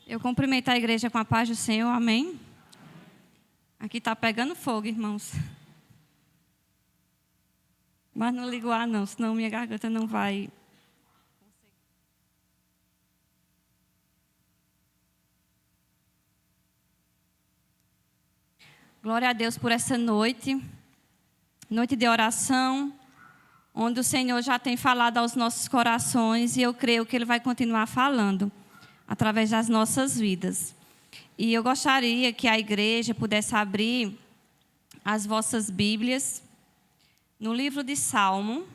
Eu cumprimento a igreja com a paz do Senhor, amém? Aqui está pegando fogo, irmãos. Mas não ligo o ar não, senão minha garganta não vai. Glória a Deus por essa noite de oração, onde o Senhor já tem falado aos nossos corações e eu creio que Ele vai continuar falando através das nossas vidas. E eu gostaria que a igreja pudesse abrir as vossas Bíblias no livro de Salmo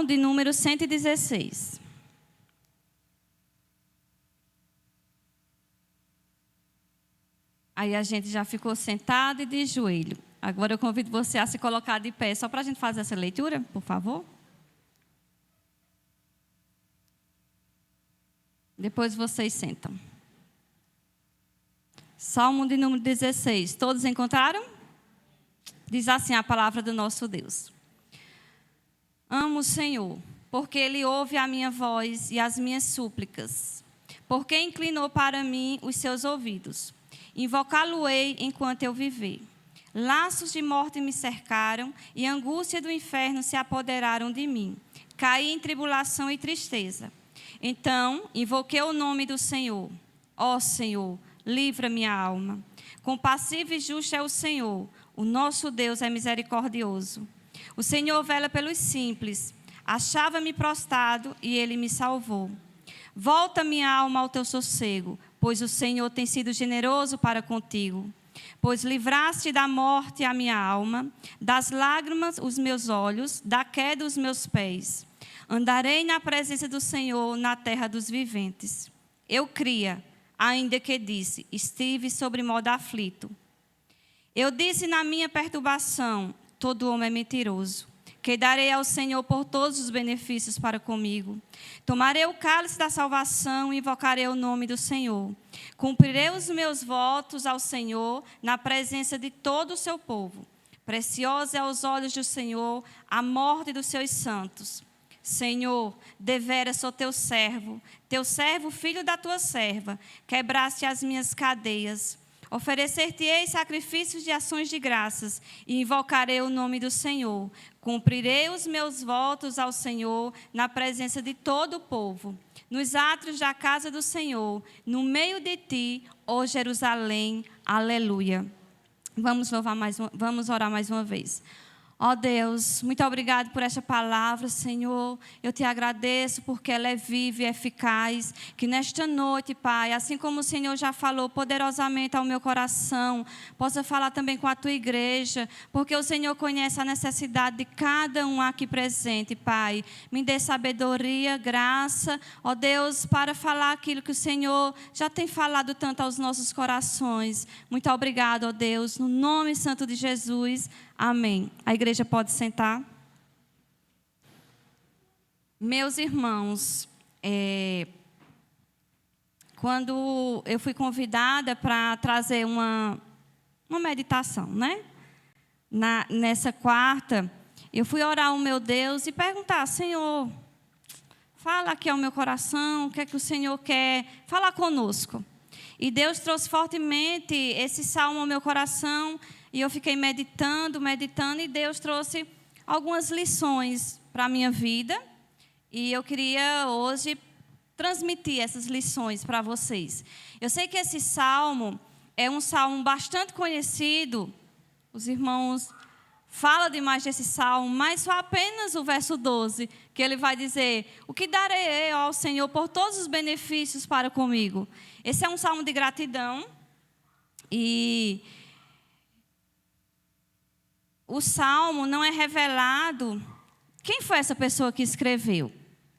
de número 116. Aí a gente já ficou sentado e de joelho. Agora eu convido você a se colocar de pé, só para a gente fazer essa leitura, por favor. Depois vocês sentam. Salmo de número 16. Todos encontraram? Diz assim a palavra do nosso Deus. Amo o Senhor, porque Ele ouve a minha voz e as minhas súplicas. Porque inclinou para mim os seus ouvidos. Invocá-lo-ei enquanto eu viver. Laços de morte me cercaram e angústia do inferno se apoderaram de mim. Caí em tribulação e tristeza. Então, invoquei o nome do Senhor. Ó Senhor, livra minha alma. Compassivo e justo é o Senhor. O nosso Deus é misericordioso. O Senhor vela pelos simples. Achava-me prostrado e Ele me salvou. Volta minha alma ao teu sossego, pois o Senhor tem sido generoso para contigo. Pois livraste da morte a minha alma, das lágrimas os meus olhos, da queda os meus pés. Andarei na presença do Senhor na terra dos viventes. Eu cria, ainda que disse, estive sobre modo aflito. Eu disse na minha perturbação, todo homem é mentiroso. Que darei ao Senhor por todos os benefícios para comigo. Tomarei o cálice da salvação e invocarei o nome do Senhor. Cumprirei os meus votos ao Senhor na presença de todo o seu povo. Preciosa é aos olhos do Senhor a morte dos seus santos. Senhor, deveras sou teu servo filho da tua serva, quebraste as minhas cadeias. Oferecer-te-ei sacrifícios de ações de graças e invocarei o nome do Senhor. Cumprirei os meus votos ao Senhor na presença de todo o povo, nos átrios da casa do Senhor, no meio de ti, ó Jerusalém. Aleluia. Vamos orar mais uma vez. Ó Deus, muito obrigado por esta palavra, Senhor. Eu te agradeço porque ela é viva e eficaz. Que nesta noite, Pai, assim como o Senhor já falou poderosamente ao meu coração, possa falar também com a tua igreja, porque o Senhor conhece a necessidade de cada um aqui presente, Pai. Me dê sabedoria, graça, ó Deus, para falar aquilo que o Senhor já tem falado tanto aos nossos corações. Muito obrigado, ó Deus, no nome santo de Jesus. Amém. A igreja pode sentar. Meus irmãos, quando eu fui convidada para trazer uma meditação, né? Nessa quarta, eu fui orar ao meu Deus e perguntar, Senhor, fala aqui ao meu coração, o que é que o Senhor quer falar conosco. E Deus trouxe fortemente esse salmo ao meu coração. E eu fiquei meditando, e Deus trouxe algumas lições para a minha vida. E eu queria hoje transmitir essas lições para vocês. Eu sei que esse salmo é um salmo bastante conhecido. Os irmãos falam demais desse salmo, mas só apenas o verso 12, que ele vai dizer, o que darei ao Senhor por todos os benefícios para comigo. Esse é um salmo de gratidão. E o salmo não é revelado quem foi essa pessoa que escreveu,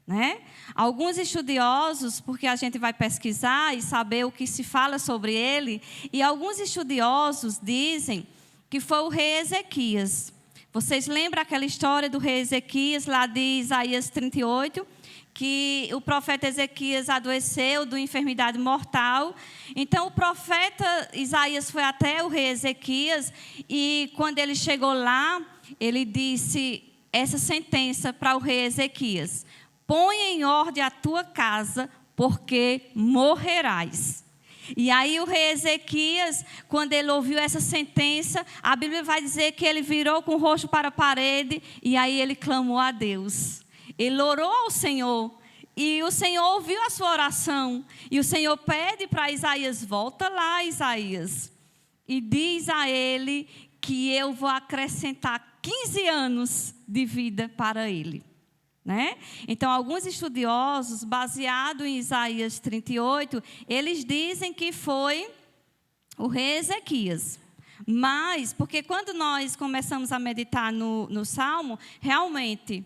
né? Alguns estudiosos, porque a gente vai pesquisar e saber o que se fala sobre ele, e alguns estudiosos dizem que foi o rei Ezequias. Vocês lembram aquela história do rei Ezequias, lá de Isaías 38? Que o profeta Ezequias adoeceu de uma enfermidade mortal. Então, o profeta Isaías foi até o rei Ezequias e, quando ele chegou lá, ele disse essa sentença para o rei Ezequias: põe em ordem a tua casa, porque morrerás. E aí o rei Ezequias, quando ele ouviu essa sentença, a Bíblia vai dizer que ele virou com o rosto para a parede e aí ele clamou a Deus. Ele orou ao Senhor e o Senhor ouviu a sua oração. E o Senhor pede para Isaías: volta lá, Isaías, e diz a ele que eu vou acrescentar 15 anos de vida para ele. Né? Então, alguns estudiosos, baseados em Isaías 38, eles dizem que foi o rei Ezequias. Mas, porque quando nós começamos a meditar no Salmo, realmente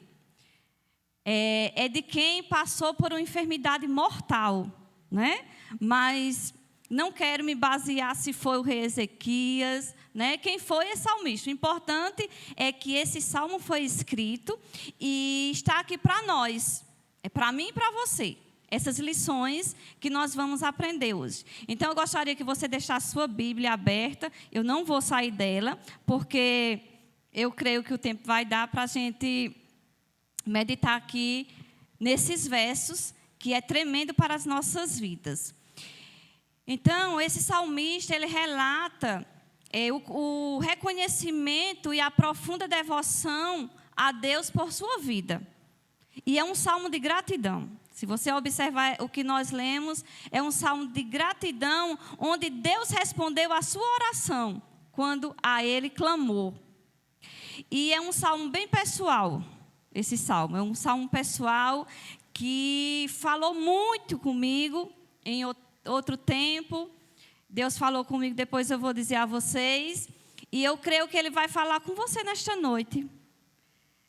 é de quem passou por uma enfermidade mortal. Né? Mas não quero me basear se foi o rei Ezequias, né? Quem foi esse salmista. O importante é que esse salmo foi escrito e está aqui para nós. É para mim e para você. Essas lições que nós vamos aprender hoje. Então, eu gostaria que você deixasse sua Bíblia aberta. Eu não vou sair dela, porque eu creio que o tempo vai dar para a gente meditar aqui nesses versos, que é tremendo para as nossas vidas. Então, esse salmista, ele relata o reconhecimento e a profunda devoção a Deus por sua vida. E é um salmo de gratidão. Se você observar o que nós lemos, é um salmo de gratidão, onde Deus respondeu a sua oração, quando a ele clamou. E é um salmo bem pessoal, esse salmo. É um salmo pessoal que falou muito comigo em outro tempo. Deus falou comigo, depois eu vou dizer a vocês. E eu creio que Ele vai falar com você nesta noite.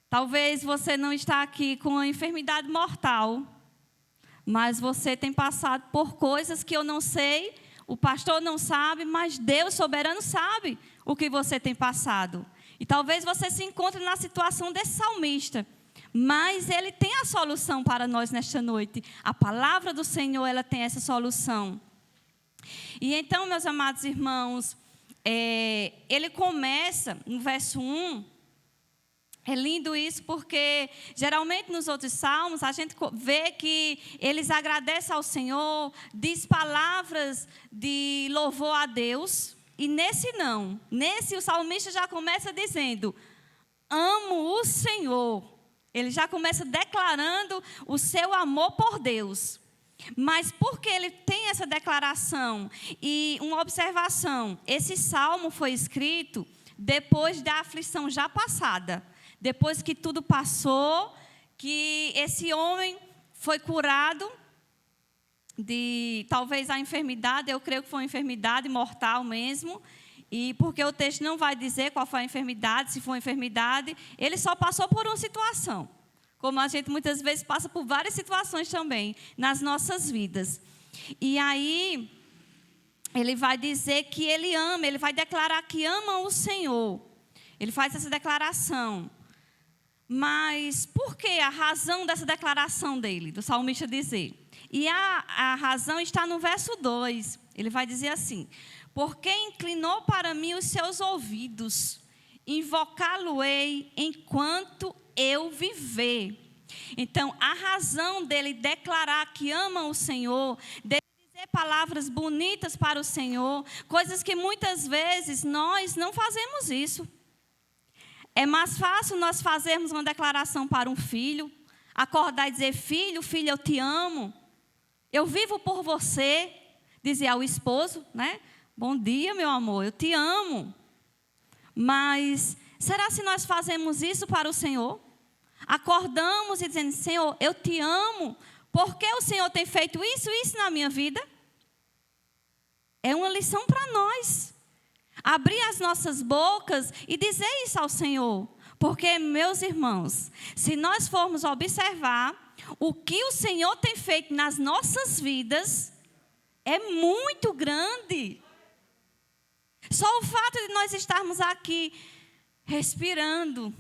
Talvez você não está aqui com uma enfermidade mortal, mas você tem passado por coisas que eu não sei, o pastor não sabe, mas Deus soberano sabe o que você tem passado. E talvez você se encontre na situação desse salmista, mas Ele tem a solução para nós nesta noite. A palavra do Senhor, ela tem essa solução. E então, meus amados irmãos, ele começa no verso 1. É lindo isso, porque geralmente nos outros salmos a gente vê que eles agradecem ao Senhor, diz palavras de louvor a Deus. E nesse não. Nesse o salmista já começa dizendo: amo o Senhor. Ele já começa declarando o seu amor por Deus. Mas porque ele tem essa declaração e uma observação, esse salmo foi escrito depois da aflição já passada. Depois que tudo passou, que esse homem foi curado de talvez a enfermidade, eu creio que foi uma enfermidade mortal mesmo. E porque o texto não vai dizer qual foi a enfermidade, se foi uma enfermidade, ele só passou por uma situação. Como a gente muitas vezes passa por várias situações também nas nossas vidas. E aí, ele vai dizer que ele ama, ele vai declarar que ama o Senhor. Ele faz essa declaração. Mas por que a razão dessa declaração dele, do salmista dizer? E a razão está no verso 2. Ele vai dizer assim: porque inclinou para mim os seus ouvidos, invocá-lo-ei enquanto eu viver. Então, a razão dele declarar que ama o Senhor, dele dizer palavras bonitas para o Senhor, coisas que muitas vezes nós não fazemos isso. É mais fácil nós fazermos uma declaração para um filho, acordar e dizer: filho, filha, eu te amo, eu vivo por você. Dizer ao esposo, né? Bom dia, meu amor, eu te amo. Mas será se nós fazemos isso para o Senhor? Acordamos e dizendo: Senhor, eu te amo, porque o Senhor tem feito isso e isso na minha vida? É uma lição para nós. Abrir as nossas bocas e dizer isso ao Senhor. Porque, meus irmãos, se nós formos observar o que o Senhor tem feito nas nossas vidas, é muito grande. Só o fato de nós estarmos aqui respirando,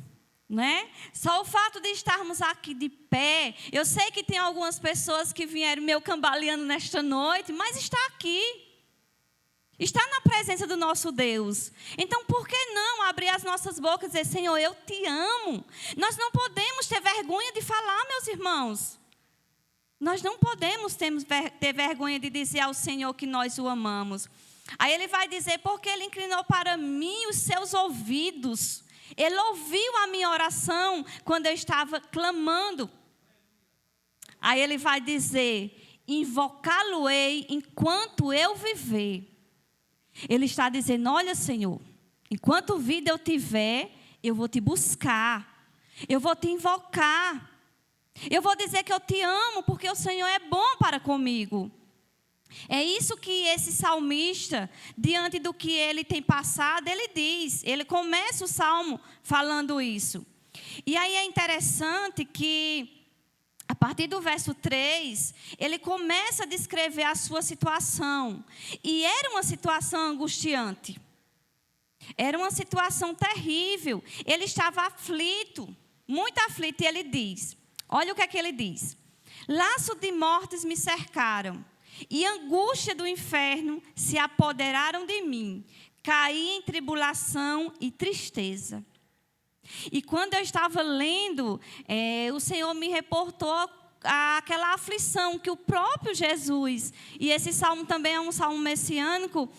né? Só o fato de estarmos aqui de pé. Eu sei que tem algumas pessoas que vieram meio cambaleando nesta noite, mas está aqui. Está na presença do nosso Deus. Então, por que não abrir as nossas bocas e dizer: Senhor, eu te amo? Nós não podemos ter vergonha de falar, meus irmãos. Nós não podemos ter vergonha de dizer ao Senhor que nós o amamos. Aí ele vai dizer, porque ele inclinou para mim os seus ouvidos. Ele ouviu a minha oração quando eu estava clamando. Aí ele vai dizer, invocá-lo-ei enquanto eu viver. Ele está dizendo, olha, Senhor, enquanto vida eu tiver, eu vou te buscar. Eu vou te invocar. Eu vou dizer que eu te amo, porque o Senhor é bom para comigo. É isso que esse salmista, diante do que ele tem passado, ele diz. Ele começa o salmo falando isso. E aí é interessante que, a partir do verso 3, ele começa a descrever a sua situação. E era uma situação angustiante. Era uma situação terrível. Ele estava aflito, muito aflito, e ele diz... Olha o que é que ele diz. Laço de mortes me cercaram, e angústia do inferno se apoderaram de mim. Caí em tribulação e tristeza. E quando eu estava lendo, o Senhor me reportou aquela aflição que o próprio Jesus, e esse salmo também é um salmo messiânico,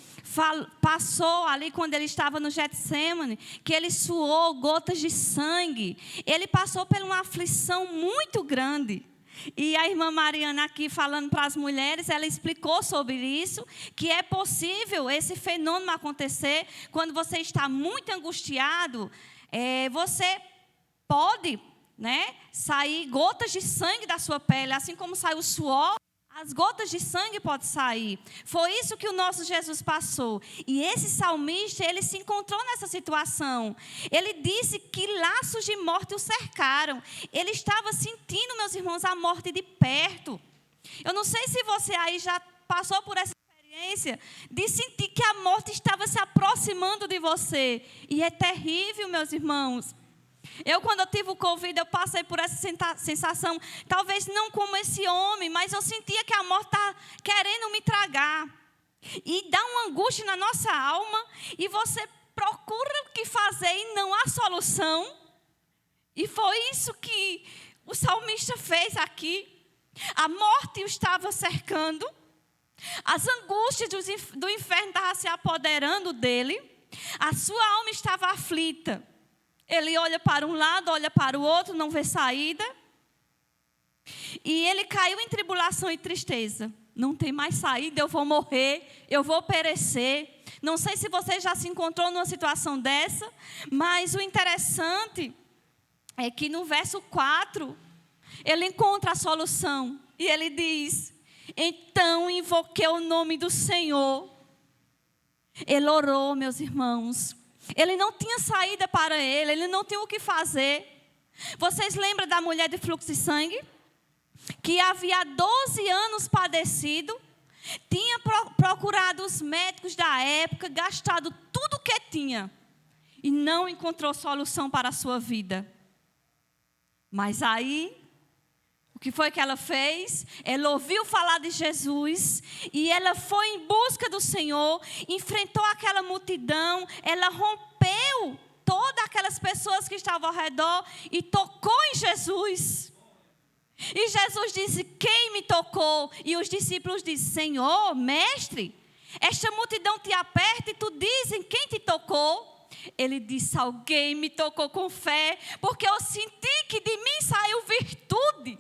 passou ali quando ele estava no Getsemane, que ele suou gotas de sangue. Ele passou por uma aflição muito grande. E a irmã Mariana aqui falando para as mulheres, ela explicou sobre isso, que é possível esse fenômeno acontecer quando você está muito angustiado. Você pode, sair gotas de sangue da sua pele, assim como sai o suor, as gotas de sangue podem sair. Foi isso que o nosso Jesus passou. E esse salmista, ele se encontrou nessa situação. Ele disse que laços de morte o cercaram. Ele estava sentindo, meus irmãos, a morte de perto. Eu não sei se você aí já passou por essa experiência de sentir que a morte estava se aproximando de você. E é terrível, meus irmãos. Quando eu tive o Covid, eu passei por essa sensação, talvez não como esse homem, mas eu sentia que a morte está querendo me tragar. E dá uma angústia na nossa alma, e você procura o que fazer e não há solução. E foi isso que o salmista fez aqui. A morte o estava cercando, as angústias do inferno estavam se apoderando dele, a sua alma estava aflita. Ele olha para um lado, olha para o outro, não vê saída. E ele caiu em tribulação e tristeza. Não tem mais saída, eu vou morrer, eu vou perecer. Não sei se você já se encontrou numa situação dessa, mas o interessante é que no verso 4, ele encontra a solução. E ele diz, então invoquei o nome do Senhor. Ele orou, meus irmãos. Ele não tinha saída para ele não tinha o que fazer. Vocês lembram da mulher de fluxo de sangue? Que havia 12 anos padecido, tinha procurado os médicos da época, gastado tudo o que tinha, e não encontrou solução para a sua vida. Mas aí, o que foi que ela fez? Ela ouviu falar de Jesus e ela foi em busca do Senhor, enfrentou aquela multidão, ela rompeu todas aquelas pessoas que estavam ao redor e tocou em Jesus. E Jesus disse, quem me tocou? E os discípulos disseram, Senhor, mestre, esta multidão te aperta e tu dizem, quem te tocou? Ele disse, alguém me tocou com fé, porque eu senti que de mim saiu virtude.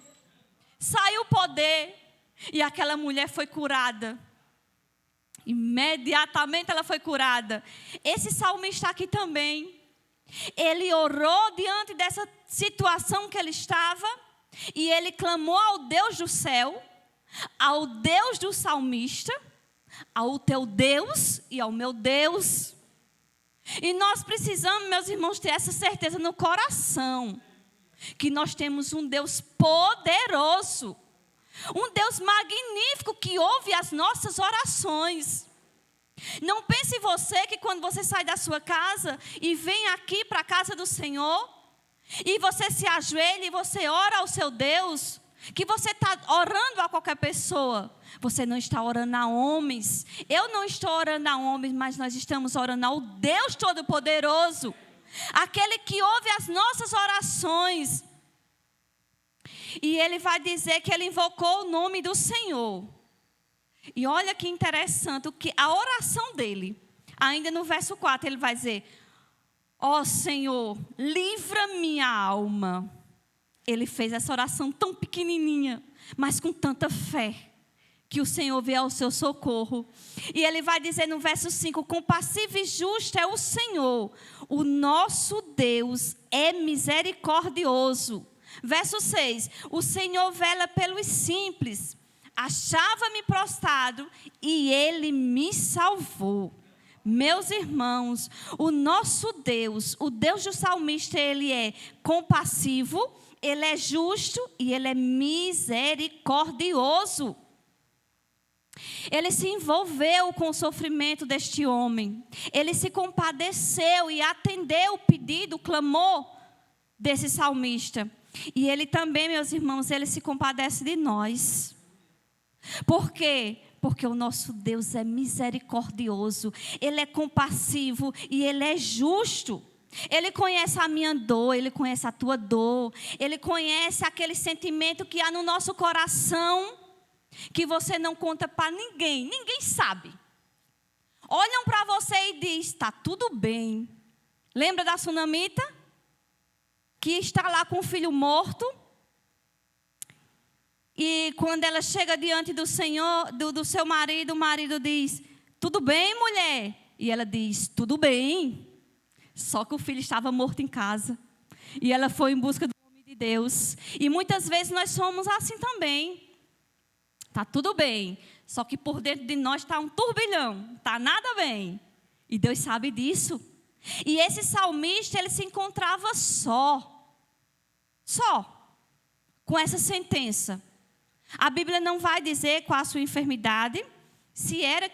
Saiu poder, e aquela mulher foi curada. Imediatamente ela foi curada. Esse salmista aqui também, ele orou diante dessa situação que ele estava, e ele clamou ao Deus do céu, ao Deus do salmista, ao teu Deus e ao meu Deus. E nós precisamos, meus irmãos, ter essa certeza no coração, que nós temos um Deus poderoso, um Deus magnífico que ouve as nossas orações. Não pense você que quando você sai da sua casa e vem aqui para a casa do Senhor, e você se ajoelha e você ora ao seu Deus, que você está orando a qualquer pessoa. Você não está orando a homens. Eu não estou orando a homens, mas nós estamos orando ao Deus Todo-Poderoso, aquele que ouve as nossas orações. E ele vai dizer que ele invocou o nome do Senhor. E olha que interessante, que a oração dele, ainda no verso 4, ele vai dizer: ó Senhor, livra minha alma. Ele fez essa oração tão pequenininha, mas com tanta fé, que o Senhor veio ao seu socorro. E ele vai dizer no verso 5, compassivo e justo é o Senhor, o nosso Deus é misericordioso. Verso 6, o Senhor vela pelos simples, achava-me prostrado e ele me salvou. Meus irmãos, o nosso Deus, o Deus do salmista, ele é compassivo, ele é justo e ele é misericordioso. Ele se envolveu com o sofrimento deste homem. Ele se compadeceu e atendeu o pedido, o clamor desse salmista. E ele também, meus irmãos, ele se compadece de nós. Por quê? Porque o nosso Deus é misericordioso, Ele é compassivo e Ele é justo. Ele conhece a minha dor, Ele conhece a tua dor. Ele conhece aquele sentimento que há no nosso coração, que você não conta para ninguém, ninguém sabe. Olham para você e dizem: está tudo bem. Lembra da sunamita? Que está lá com o filho morto. E quando ela chega diante do Senhor, do seu marido, o marido diz: tudo bem, mulher? E ela diz: tudo bem. Só que o filho estava morto em casa. E ela foi em busca do homem de Deus. E muitas vezes nós somos assim também. Está tudo bem. Só que por dentro de nós está um turbilhão. Está nada bem. E Deus sabe disso. E esse salmista, ele se encontrava só. Só. Com essa sentença. A Bíblia não vai dizer qual a sua enfermidade. Se era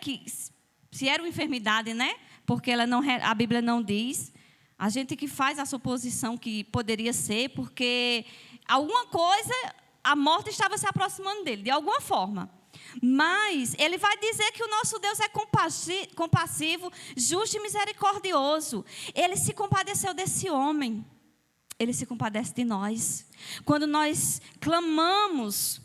uma enfermidade, né? Porque a Bíblia não diz. A gente que faz a suposição que poderia ser, porque alguma coisa, a morte estava se aproximando dele, de alguma forma. Mas ele vai dizer que o nosso Deus é compassivo, justo e misericordioso. Ele se compadeceu desse homem. Ele se compadece de nós. Quando nós clamamos,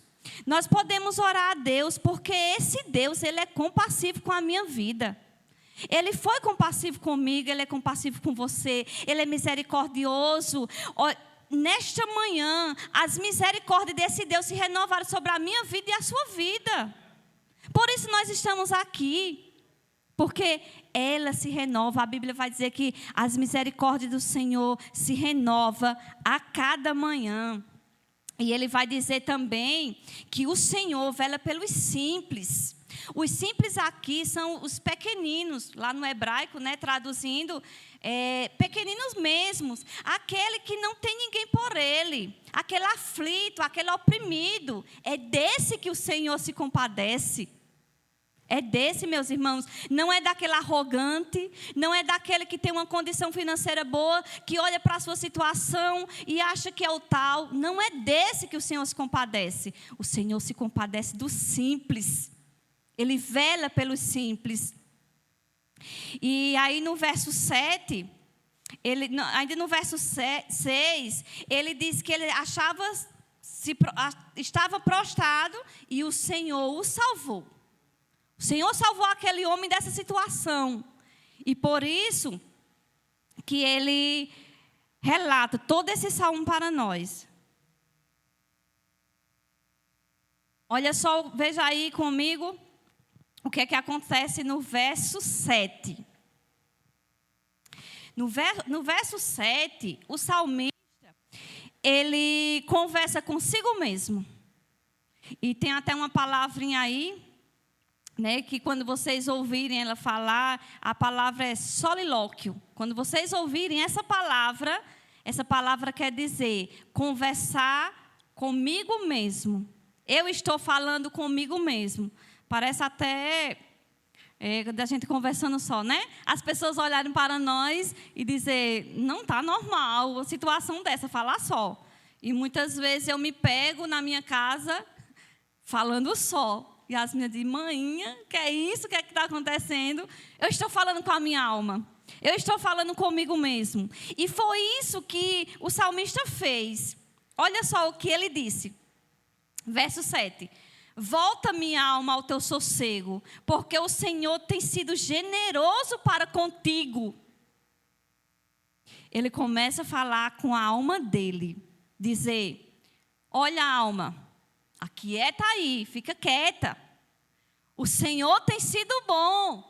nós podemos orar a Deus, porque esse Deus, Ele é compassivo com a minha vida. Ele foi compassivo comigo, Ele é compassivo com você, Ele é misericordioso. Nesta manhã, as misericórdias desse Deus se renovaram sobre a minha vida e a sua vida. Por isso nós estamos aqui, porque ela se renova. A Bíblia vai dizer que as misericórdias do Senhor se renovam a cada manhã. E Ele vai dizer também que o Senhor vela pelos simples. Os simples aqui são os pequeninos, lá no hebraico, né, traduzindo, pequeninos mesmos. Aquele que não tem ninguém por ele, aquele aflito, aquele oprimido. É desse que o Senhor se compadece. É desse, meus irmãos. Não é daquele arrogante, não é daquele que tem uma condição financeira boa, que olha para a sua situação e acha que é o tal. Não é desse que o Senhor se compadece. O Senhor se compadece do simples. Ele vela pelos simples. E aí no verso 7, ainda no verso 6, ele diz que ele estava prostrado e o Senhor o salvou. O Senhor salvou aquele homem dessa situação. E por isso que ele relata todo esse salmo para nós. Olha só, veja aí comigo o que é que acontece no verso 7. No verso 7, o salmista, ele conversa consigo mesmo. E tem até uma palavrinha aí, né, que quando vocês ouvirem ela falar, a palavra é solilóquio. Quando vocês ouvirem essa palavra quer dizer conversar comigo mesmo. Eu estou falando comigo mesmo. Parece até da gente conversando só, né? As pessoas olharem para nós e dizer, não está normal uma situação dessa, falar só. E muitas vezes eu me pego na minha casa falando só. E as meninas dizem, maninha, que é isso? O que é que está acontecendo? Eu estou falando com a minha alma. Eu estou falando comigo mesmo. E foi isso que o salmista fez. Olha só o que ele disse. Verso 7. Volta minha alma ao teu sossego, porque o Senhor tem sido generoso para contigo. Ele começa a falar com a alma dele. Dizer, olha alma, aquieta aí, fica quieta. O Senhor tem sido bom.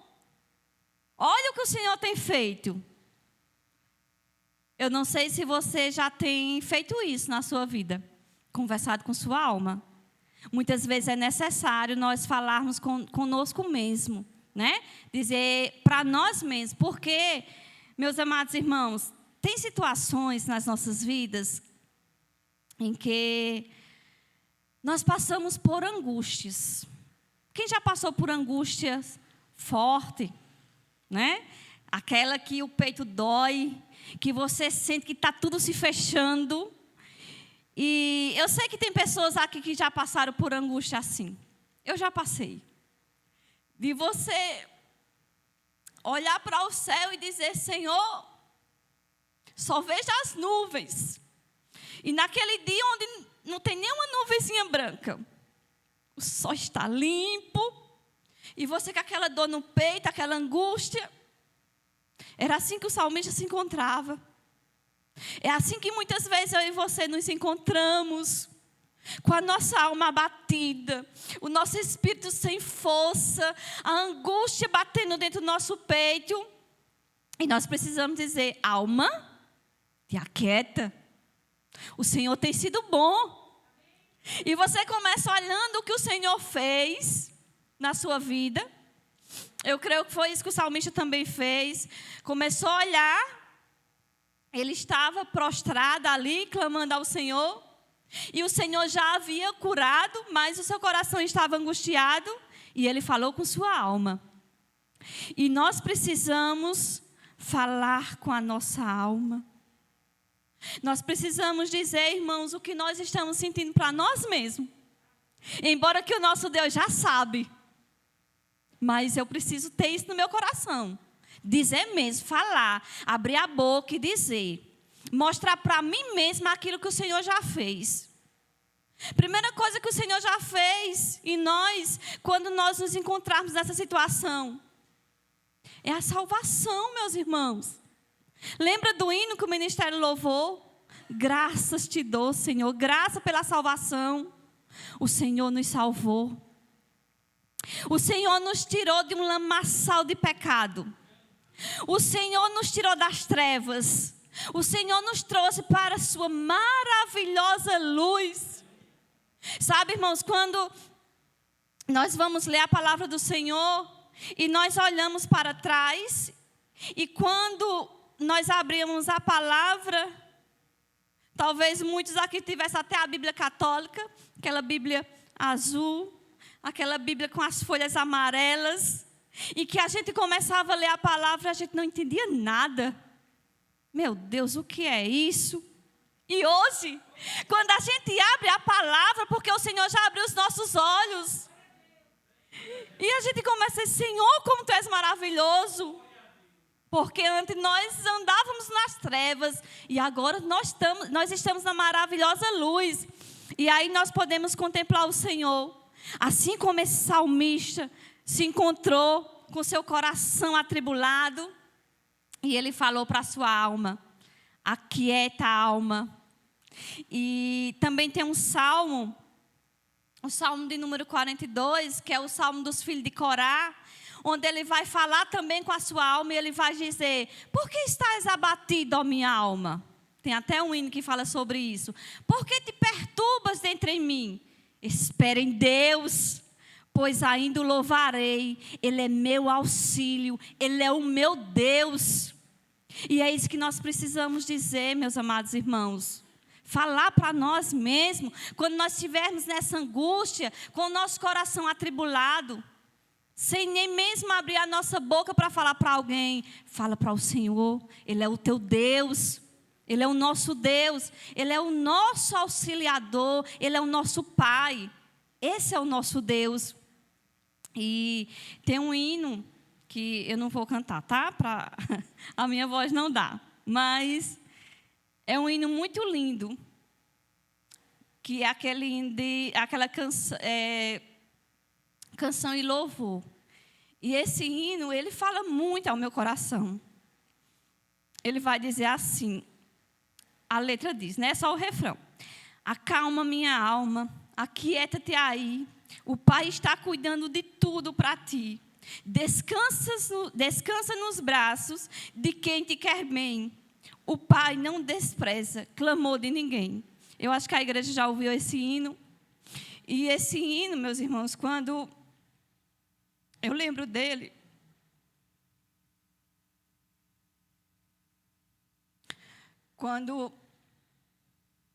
Olha o que o Senhor tem feito. Eu não sei se você já tem feito isso na sua vida. Conversado com sua alma. Muitas vezes é necessário nós falarmos conosco mesmo, né? Dizer para nós mesmos. Porque, meus amados irmãos, tem situações nas nossas vidas em que nós passamos por angústias. Quem já passou por angústias fortes, né? Aquela que o peito dói, que você sente que está tudo se fechando. E eu sei que tem pessoas aqui que já passaram por angústia assim. Eu já passei. De você olhar para o céu e dizer, Senhor, só vejo as nuvens. E naquele dia onde não tem nenhuma nuvenzinha branca, o sol está limpo, e você com aquela dor no peito, aquela angústia. Era assim que o salmista se encontrava. É assim que muitas vezes eu e você nos encontramos, com a nossa alma abatida, o nosso espírito sem força, a angústia batendo dentro do nosso peito. E nós precisamos dizer, alma, te aquieta. O Senhor tem sido bom. E você começa olhando o que o Senhor fez na sua vida. Eu creio que foi isso que o salmista também fez. Começou a olhar. Ele estava prostrado ali, clamando ao Senhor. E o Senhor já havia curado, mas o seu coração estava angustiado. E ele falou com sua alma. E nós precisamos falar com a nossa alma. Nós precisamos dizer, irmãos, o que nós estamos sentindo para nós mesmos. Embora que o nosso Deus já sabe. Mas eu preciso ter isso no meu coração. Dizer mesmo, falar, abrir a boca e dizer. Mostrar para mim mesma aquilo que o Senhor já fez. Primeira coisa que o Senhor já fez em nós, quando nós nos encontrarmos nessa situação, é a salvação, meus irmãos. Lembra do hino que o ministério louvou? Graças te dou, Senhor, graça pela salvação. O Senhor nos salvou. O Senhor nos tirou de um lamaçal de pecado. O Senhor nos tirou das trevas. O Senhor nos trouxe para a sua maravilhosa luz. Sabe, irmãos, quando nós vamos ler a palavra do Senhor e nós olhamos para trás, e quando nós abrimos a palavra, talvez muitos aqui tivessem até a Bíblia católica, aquela Bíblia azul, aquela Bíblia com as folhas amarelas, e que a gente começava a ler a palavra e a gente não entendia nada. Meu Deus, o que é isso? E hoje, quando a gente abre a palavra, porque o Senhor já abriu os nossos olhos, e a gente começa a dizer, Senhor, como Tu és maravilhoso. Porque antes nós andávamos nas trevas e agora nós estamos na maravilhosa luz. E aí nós podemos contemplar o Senhor. Assim como esse salmista se encontrou com seu coração atribulado. E ele falou para a sua alma, aquieta a alma. E também tem um salmo, o salmo de número 42, que é o salmo dos filhos de Corá, onde ele vai falar também com a sua alma e ele vai dizer, por que estás abatido, ó minha alma? Tem até um hino que fala sobre isso. Por que te perturbas dentro em mim? Espera em Deus, pois ainda o louvarei. Ele é meu auxílio, Ele é o meu Deus. E é isso que nós precisamos dizer, meus amados irmãos. Falar para nós mesmos, quando nós estivermos nessa angústia, com o nosso coração atribulado, sem nem mesmo abrir a nossa boca para falar para alguém. Fala para o Senhor, Ele é o teu Deus, Ele é o nosso Deus, Ele é o nosso auxiliador, Ele é o nosso Pai. Esse é o nosso Deus. E tem um hino que eu não vou cantar, tá? A minha voz não dá. Mas é um hino muito lindo, que é aquele hino aquela canção e louvor. E esse hino, ele fala muito ao meu coração. Ele vai dizer assim, a letra diz, não é só o refrão. Acalma minha alma, aquieta-te aí, o Pai está cuidando de tudo para ti. Descansa nos braços de quem te quer bem. O Pai não despreza clamor de ninguém. Eu acho que a igreja já ouviu esse hino. E esse hino, meus irmãos, quando eu lembro dele, quando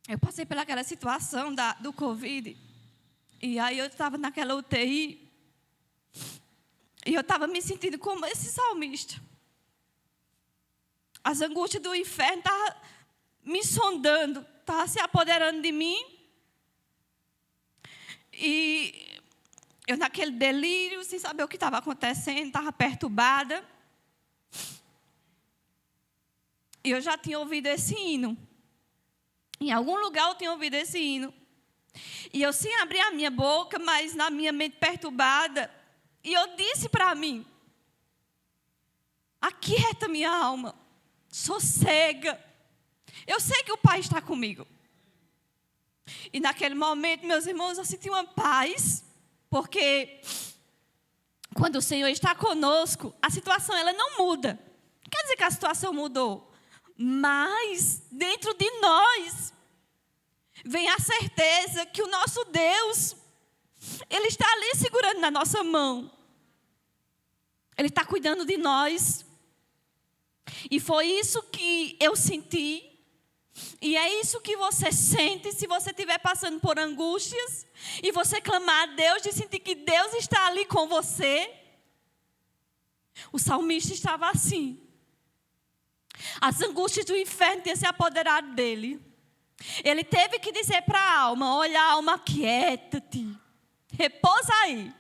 eu passei pelaquela situação do Covid, e aí eu estava naquela UTI, e eu estava me sentindo como esse salmista. As angústias do inferno estavam me sondando, estavam se apoderando de mim. E eu naquele delírio, sem saber o que estava acontecendo, estava perturbada. E eu já tinha ouvido esse hino. Em algum lugar eu tinha ouvido esse hino. E eu sem abrir a minha boca, mas na minha mente perturbada. E eu disse para mim, aquieta minha alma, sossega. Eu sei que o Pai está comigo. E naquele momento, meus irmãos, eu senti uma paz, porque quando o Senhor está conosco, a situação ela não muda. Não quer dizer que a situação mudou, mas dentro de nós vem a certeza que o nosso Deus, Ele está ali segurando na nossa mão. Ele está cuidando de nós. E foi isso que eu senti. E é isso que você sente se você estiver passando por angústias. E você clamar a Deus de sentir que Deus está ali com você. O salmista estava assim. As angústias do inferno tinham se apoderado dele. Ele teve que dizer para a alma, olha alma, aquieta-te. Repousa aí.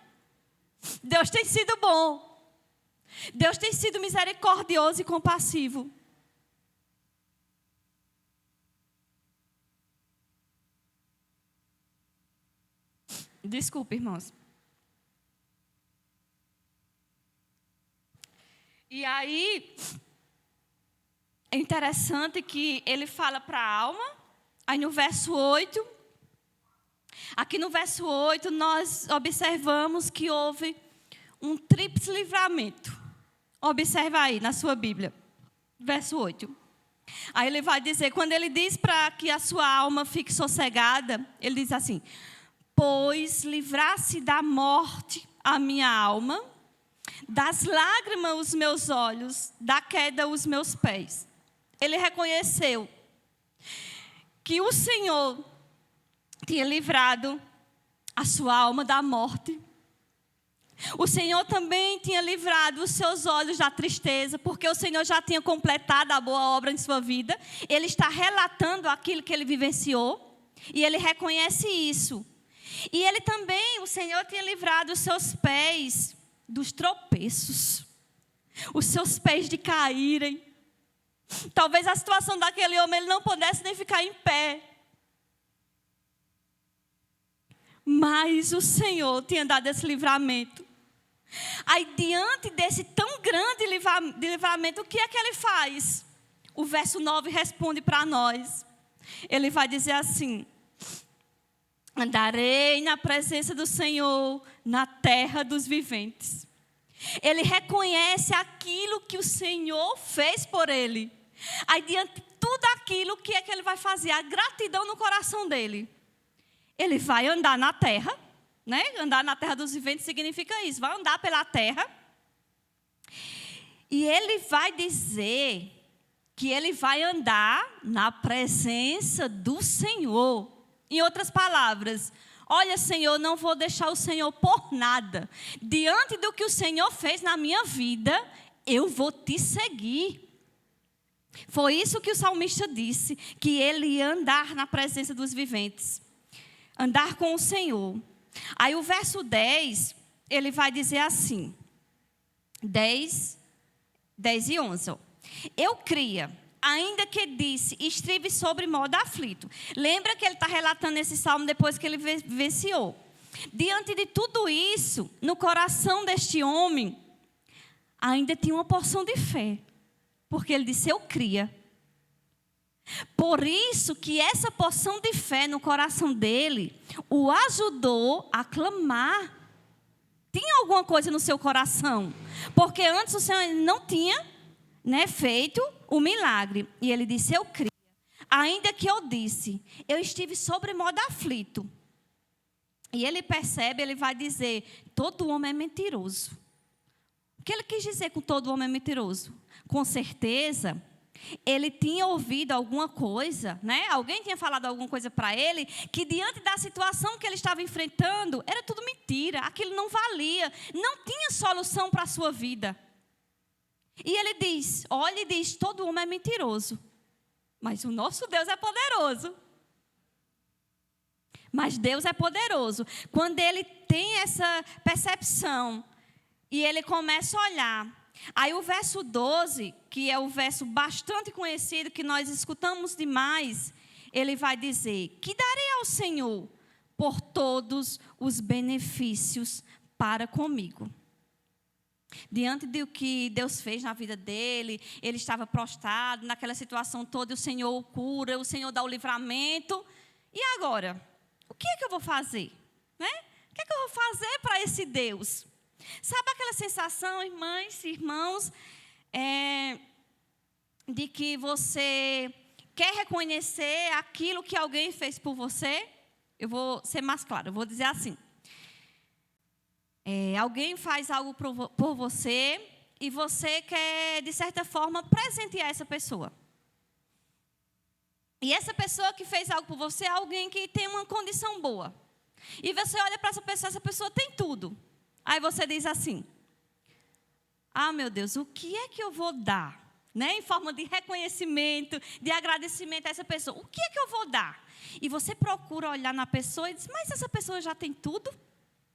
Deus tem sido bom. Deus tem sido misericordioso e compassivo. Desculpe, irmãos. E aí, é interessante que ele fala para a alma, aí no verso 8, aqui no verso 8, nós observamos que houve um tríplice livramento. Observa aí na sua Bíblia, verso 8. Aí ele vai dizer, quando ele diz para que a sua alma fique sossegada, ele diz assim, pois livrasse da morte a minha alma, das lágrimas os meus olhos, da queda os meus pés. Ele reconheceu que o Senhor tinha livrado a sua alma da morte. O Senhor também tinha livrado os seus olhos da tristeza, porque o Senhor já tinha completado a boa obra em sua vida. Ele está relatando aquilo que ele vivenciou, e ele reconhece isso. E ele também, o Senhor tinha livrado os seus pés dos tropeços, os seus pés de caírem. Talvez a situação daquele homem, ele não pudesse nem ficar em pé. Mas o Senhor tinha dado esse livramento. Aí, diante desse tão grande livramento, o que é que ele faz? O verso 9 responde para nós. Ele vai dizer assim, andarei na presença do Senhor, na terra dos viventes. Ele reconhece aquilo que o Senhor fez por ele. Aí, diante de tudo aquilo, o que é que ele vai fazer? A gratidão no coração dele. Ele vai andar na terra, né? Andar na terra dos viventes significa isso. Vai andar pela terra. E ele vai dizer que ele vai andar na presença do Senhor. Em outras palavras, olha, Senhor, não vou deixar o Senhor por nada. Diante do que o Senhor fez na minha vida, eu vou te seguir. Foi isso que o salmista disse, que ele ia andar na presença dos viventes. Andar com o Senhor. Aí o verso 10, ele vai dizer assim, 10 e 11. Ó. Eu cria, ainda que disse, estive sobre modo aflito. Lembra que ele está relatando esse salmo depois que ele vivenciou. Diante de tudo isso, no coração deste homem, ainda tinha uma porção de fé. Porque ele disse, eu cria. Por isso que essa porção de fé no coração dele o ajudou a clamar. Tinha alguma coisa no seu coração. Porque antes o Senhor não tinha, feito o milagre. E ele disse, eu cria. Ainda que eu disse, eu estive sobre modo aflito. E ele percebe, ele vai dizer, todo homem é mentiroso. O que ele quis dizer com todo homem é mentiroso? Com certeza, ele tinha ouvido alguma coisa, Alguém tinha falado alguma coisa para ele, que diante da situação que ele estava enfrentando, era tudo mentira, aquilo não valia, não tinha solução para a sua vida. E ele diz, olha e diz, todo homem é mentiroso, mas o nosso Deus é poderoso. Mas Deus é poderoso. Quando ele tem essa percepção e ele começa a olhar, aí o verso 12, que é o verso bastante conhecido, que nós escutamos demais, ele vai dizer, que darei ao Senhor por todos os benefícios para comigo. Diante do que Deus fez na vida dele, ele estava prostrado naquela situação toda, o Senhor o cura, o Senhor dá o livramento. E agora? O que é que eu vou fazer? O que é que eu vou fazer para esse Deus? Sabe aquela sensação, irmãs e irmãos, de que você quer reconhecer aquilo que alguém fez por você? Eu vou ser mais clara, eu vou dizer assim. Alguém faz algo por você e você quer, de certa forma, presentear essa pessoa. E essa pessoa que fez algo por você é alguém que tem uma condição boa. E você olha para essa pessoa tem tudo. Aí você diz assim, meu Deus, o que é que eu vou dar? Em forma de reconhecimento, de agradecimento a essa pessoa. O que é que eu vou dar? E você procura olhar na pessoa e diz, mas essa pessoa já tem tudo?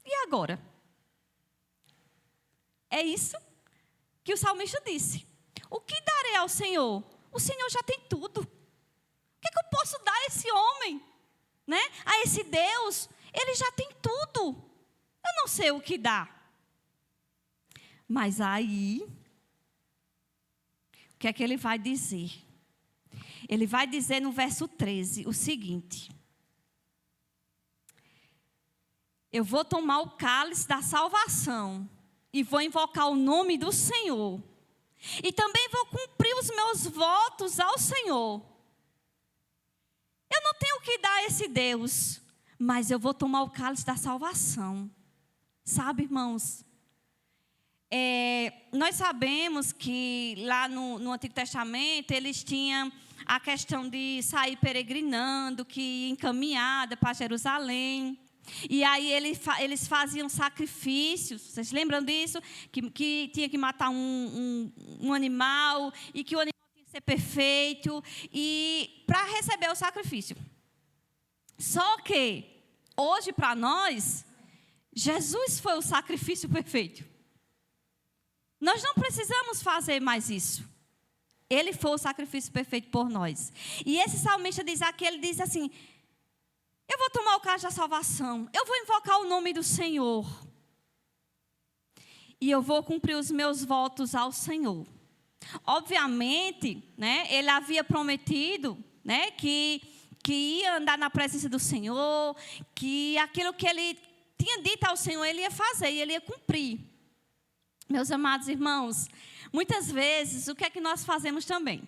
E agora? É isso que o salmista disse. O que darei ao Senhor? O Senhor já tem tudo. O que é que eu posso dar a esse homem? A esse Deus? Ele já tem tudo. Eu não sei o que dar. Mas aí, o que é que ele vai dizer? Ele vai dizer no verso 13 o seguinte. Eu vou tomar o cálice da salvação e vou invocar o nome do Senhor. E também vou cumprir os meus votos ao Senhor. Eu não tenho o que dar a esse Deus, mas eu vou tomar o cálice da salvação. Sabe, irmãos? Nós sabemos que lá no Antigo Testamento, eles tinham a questão de sair peregrinando, que ia encaminhada para Jerusalém. E aí eles faziam sacrifícios, vocês lembram disso? Que tinha que matar um animal e que o animal tinha que ser perfeito e para receber o sacrifício. Só que, hoje para nós, Jesus foi o sacrifício perfeito. Nós não precisamos fazer mais isso. Ele foi o sacrifício perfeito por nós. E esse salmista diz aqui, ele diz assim, eu vou tomar o cálice da salvação, eu vou invocar o nome do Senhor. E eu vou cumprir os meus votos ao Senhor. Obviamente, ele havia prometido, que ia andar na presença do Senhor, que aquilo que ele tinha dito ao Senhor, ele ia fazer e ele ia cumprir. Meus amados irmãos, muitas vezes, o que é que nós fazemos também?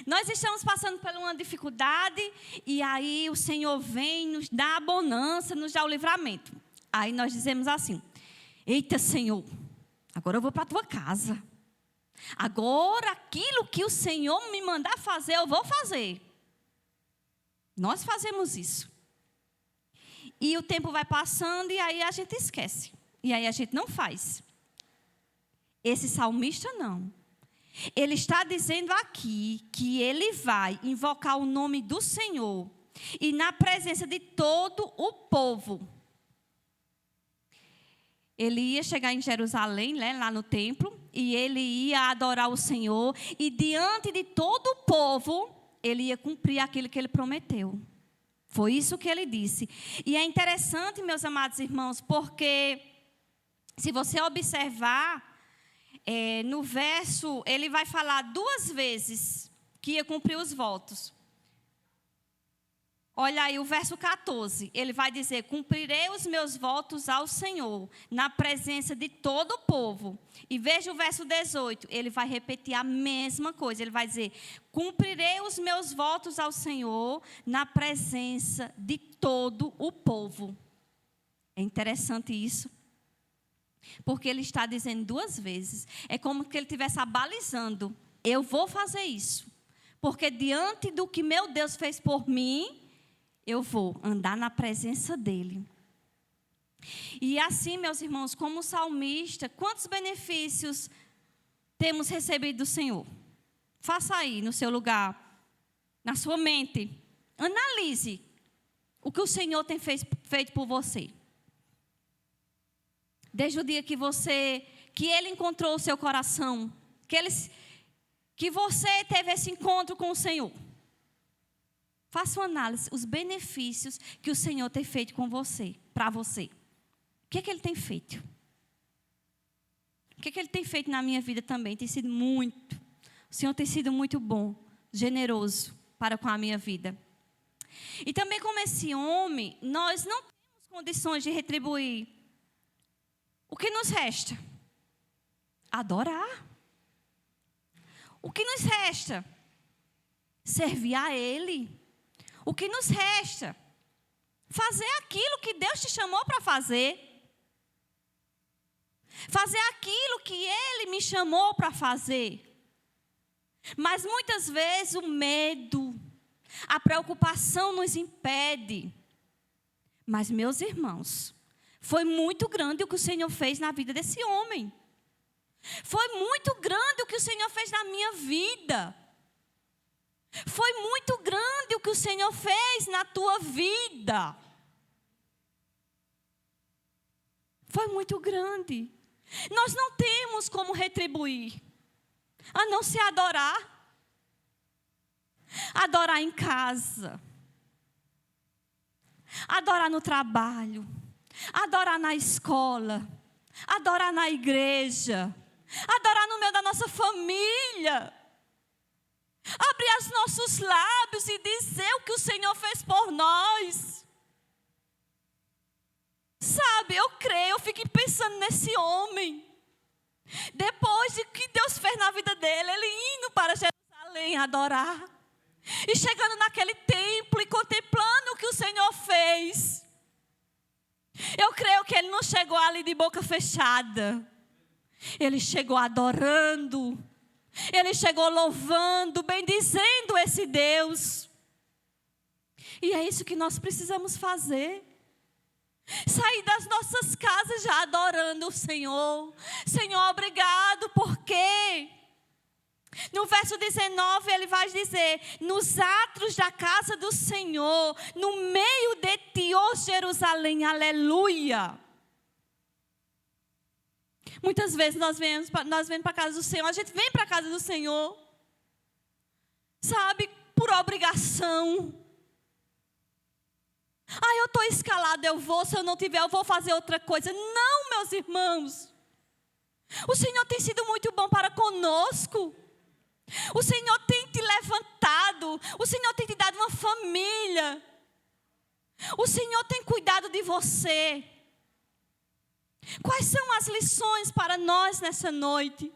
Nós estamos passando por uma dificuldade e aí o Senhor vem, nos dá a bonança, nos dá o livramento. Aí nós dizemos assim, eita Senhor, agora eu vou para a tua casa. Agora aquilo que o Senhor me mandar fazer, eu vou fazer. Nós fazemos isso. E o tempo vai passando e aí a gente esquece. E aí a gente não faz. Esse salmista não. Ele está dizendo aqui que ele vai invocar o nome do Senhor e na presença de todo o povo. Ele ia chegar em Jerusalém, lá no templo, e ele ia adorar o Senhor, e diante de todo o povo, ele ia cumprir aquilo que ele prometeu. Foi isso que ele disse. E é interessante, meus amados irmãos, porque se você observar, no verso, ele vai falar 2 vezes que ia cumprir os votos. Olha aí o verso 14, ele vai dizer: cumprirei os meus votos ao Senhor, na presença de todo o povo. E veja o verso 18, ele vai repetir a mesma coisa, ele vai dizer: cumprirei os meus votos ao Senhor, na presença de todo o povo. É interessante isso, porque ele está dizendo 2 vezes, é como que ele estivesse abalizando: eu vou fazer isso, porque diante do que meu Deus fez por mim, eu vou andar na presença dele. E assim, meus irmãos, como salmista, quantos benefícios temos recebido do Senhor? Faça aí no seu lugar, na sua mente. Analise o que o Senhor tem feito por você. Desde o dia que Ele encontrou o seu coração, que você teve esse encontro com o Senhor. Faça uma análise, os benefícios que o Senhor tem feito com você, para você. O que é que Ele tem feito? O que é que Ele tem feito na minha vida também? Tem sido muito. O Senhor tem sido muito bom, generoso para com a minha vida. E também como esse homem, nós não temos condições de retribuir. O que nos resta? Adorar. O que nos resta? Servir a Ele. O que nos resta? Fazer aquilo que Deus te chamou para fazer. Fazer aquilo que Ele me chamou para fazer. Mas muitas vezes o medo, a preocupação nos impede. Mas, meus irmãos, foi muito grande o que o Senhor fez na vida desse homem. Foi muito grande o que o Senhor fez na minha vida. Foi muito grande o que o Senhor fez na tua vida. Foi muito grande. Nós não temos como retribuir, a não ser adorar. Adorar em casa. Adorar no trabalho. Adorar na escola. Adorar na igreja. Adorar no meio da nossa família. Abrir os nossos lábios e dizer o que o Senhor fez por nós. Sabe, eu creio, eu fiquei pensando nesse homem. Depois de que Deus fez na vida dele, ele indo para Jerusalém adorar. E chegando naquele templo e contemplando o que o Senhor fez. Eu creio que ele não chegou ali de boca fechada. Ele chegou adorando. Ele chegou louvando, bendizendo esse Deus. E é isso que nós precisamos fazer. Sair das nossas casas já adorando o Senhor. Senhor, obrigado, porque no verso 19 ele vai dizer: nos atos da casa do Senhor, no meio de ti, ó Jerusalém, aleluia. Muitas vezes nós vemos para a casa do Senhor, a gente vem para a casa do Senhor, sabe, por obrigação. Eu estou escalado, eu vou, se eu não tiver, eu vou fazer outra coisa. Não, meus irmãos. O Senhor tem sido muito bom para conosco. O Senhor tem te levantado, o Senhor tem te dado uma família. O Senhor tem cuidado de você. Quais são as lições para nós nessa noite?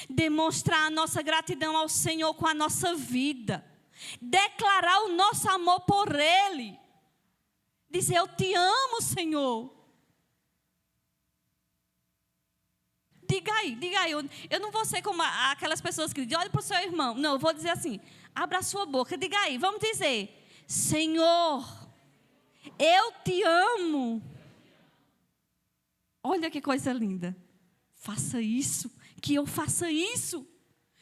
Demonstrar a nossa gratidão ao Senhor com a nossa vida. Declarar o nosso amor por Ele. Dizer: eu te amo, Senhor. Diga aí. Eu não vou ser como aquelas pessoas que dizem: olhe para o seu irmão. Não, eu vou dizer assim: abra a sua boca, diga aí. Vamos dizer: Senhor, eu te amo. Olha que coisa linda. Faça isso, que eu faça isso.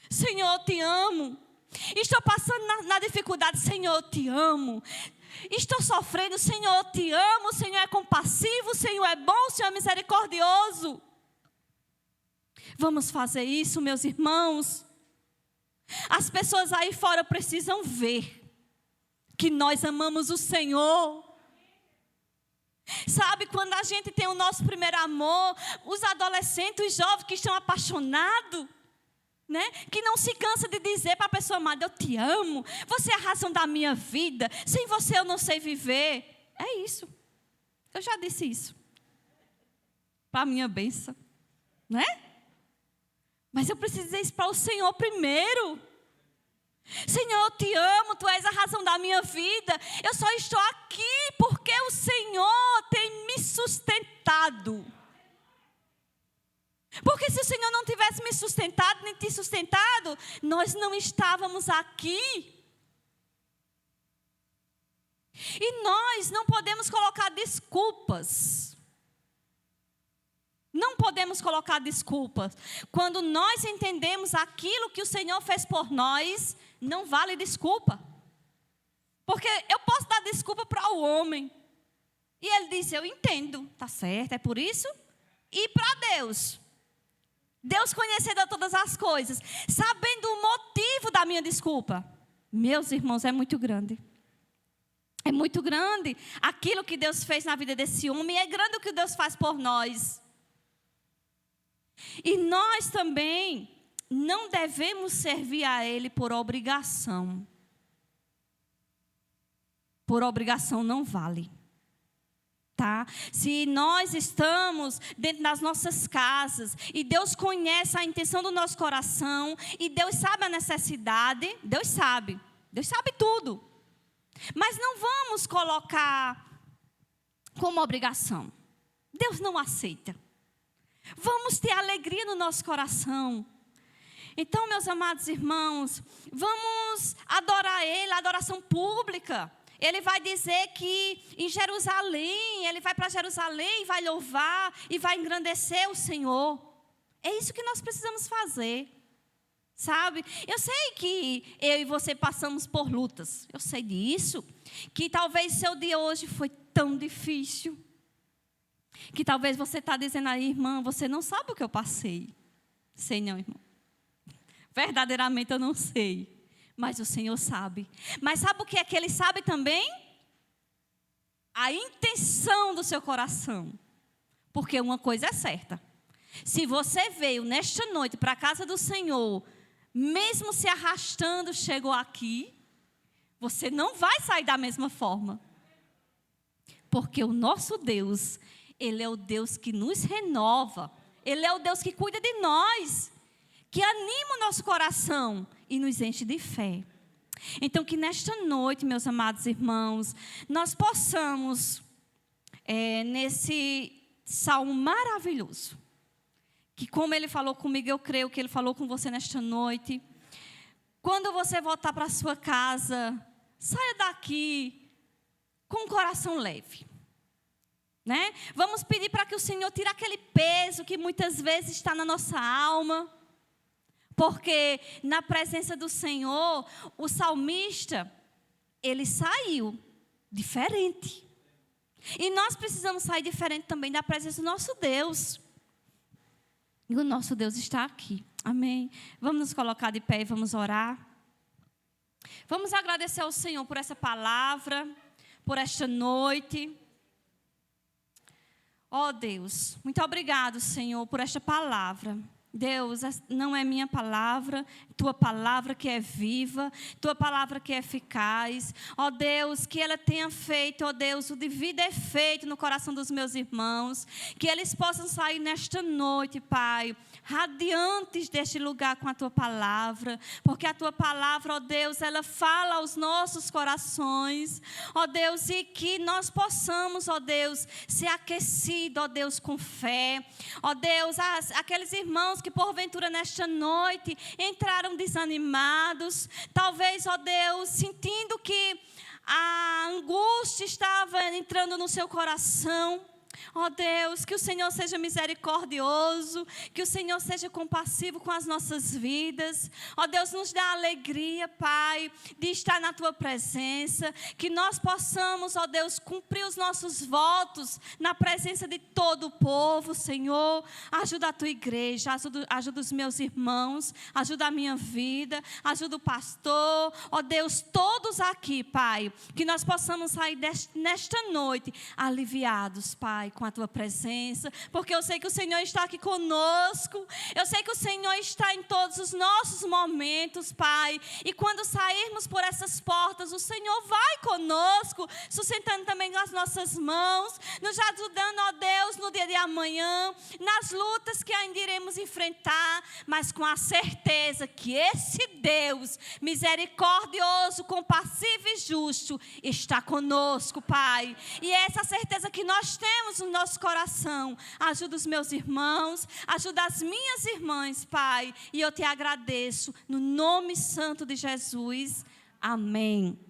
Senhor, eu te amo. Estou passando na dificuldade, Senhor, eu te amo. Estou sofrendo, Senhor, eu te amo. O Senhor é compassivo, o Senhor é bom, o Senhor é misericordioso. Vamos fazer isso, meus irmãos. As pessoas aí fora precisam ver que nós amamos o Senhor. Sabe, quando a gente tem o nosso primeiro amor, os adolescentes, os jovens que estão apaixonados, né? Que não se cansa de dizer para a pessoa amada: eu te amo, você é a razão da minha vida, sem você eu não sei viver. É isso. Eu já disse isso. Para a minha bênção. Né? Mas eu preciso dizer isso para o Senhor primeiro. Senhor, eu te amo, tu és a razão da minha vida. Eu só estou aqui porque o Senhor tem me sustentado. Porque se o Senhor não tivesse me sustentado, nem te sustentado, nós não estávamos aqui. E nós não podemos colocar desculpas. Não podemos colocar desculpas. Quando nós entendemos aquilo que o Senhor fez por nós, não vale desculpa. Porque eu posso dar desculpa para o homem. E ele diz: eu entendo, tá certo, é por isso. E para Deus? Deus conhecendo todas as coisas, sabendo o motivo da minha desculpa. Meus irmãos, é muito grande. É muito grande aquilo que Deus fez na vida desse homem. É grande o que Deus faz por nós. E nós também não devemos servir a Ele por obrigação. Por obrigação não vale. Tá? Se nós estamos dentro das nossas casas e Deus conhece a intenção do nosso coração e Deus sabe a necessidade, Deus sabe tudo. Mas não vamos colocar como obrigação. Deus não aceita. Vamos ter alegria no nosso coração. Então, meus amados irmãos, vamos adorar Ele, a adoração pública. Ele vai dizer que em Jerusalém, ele vai para Jerusalém e vai louvar e vai engrandecer o Senhor. É isso que nós precisamos fazer, sabe? Eu sei que eu e você passamos por lutas, eu sei disso. Que talvez seu dia hoje foi tão difícil. Que talvez você está dizendo aí: irmã, você não sabe o que eu passei. Sei não, irmão. Verdadeiramente eu não sei. Mas o Senhor sabe. Mas sabe o que é que Ele sabe também? A intenção do seu coração. Porque uma coisa é certa. Se você veio nesta noite para a casa do Senhor, mesmo se arrastando, chegou aqui, você não vai sair da mesma forma. Porque o nosso Deus, Ele é o Deus que nos renova. Ele é o Deus que cuida de nós. Que anima o nosso coração e nos enche de fé. Então, que nesta noite, meus amados irmãos, nós possamos, nesse salmo maravilhoso, que como Ele falou comigo, eu creio que Ele falou com você nesta noite. Quando você voltar para a sua casa, saia daqui com um coração leve. Né? Vamos pedir para que o Senhor tire aquele peso que muitas vezes está na nossa alma. Porque na presença do Senhor, o salmista, ele saiu diferente. E nós precisamos sair diferente também da presença do nosso Deus. E o nosso Deus está aqui. Amém. Vamos nos colocar de pé e vamos orar. Vamos agradecer ao Senhor por essa palavra, por esta noite. Ó Deus, muito obrigado, Senhor, por esta palavra. Deus, não é minha palavra, Tua palavra que é viva, Tua palavra que é eficaz. Ó Deus, que ela tenha feito, ó Deus, o devido efeito no coração dos meus irmãos. Que eles possam sair nesta noite, Pai, radiantes deste lugar com a Tua palavra. Porque a Tua palavra, ó Deus, ela fala aos nossos corações. Ó Deus, e que nós possamos, ó Deus, ser aquecidos, ó Deus, com fé. Ó Deus, aqueles irmãos que porventura nesta noite entraram desanimados, talvez, ó Deus, sentindo que a angústia estava entrando no seu coração. Ó Deus, que o Senhor seja misericordioso, que o Senhor seja compassivo com as nossas vidas. Ó Deus, nos dá alegria, Pai, de estar na Tua presença, que nós possamos, ó Deus, cumprir os nossos votos na presença de todo o povo, Senhor. Ajuda a Tua igreja, ajuda os meus irmãos, ajuda a minha vida, ajuda o pastor, ó Deus, todos aqui, Pai, que nós possamos sair nesta noite aliviados, Pai, com a Tua presença, porque eu sei que o Senhor está aqui conosco, eu sei que o Senhor está em todos os nossos momentos, Pai, e quando sairmos por essas portas, o Senhor vai conosco, sustentando também as nossas mãos, nos ajudando, ó Deus, no dia de amanhã, nas lutas que ainda iremos enfrentar, mas com a certeza que esse Deus misericordioso, compassivo e justo está conosco, Pai, e é essa certeza que nós temos no nosso coração. Ajuda os meus irmãos, ajuda as minhas irmãs, Pai, e eu te agradeço no nome santo de Jesus. Amém.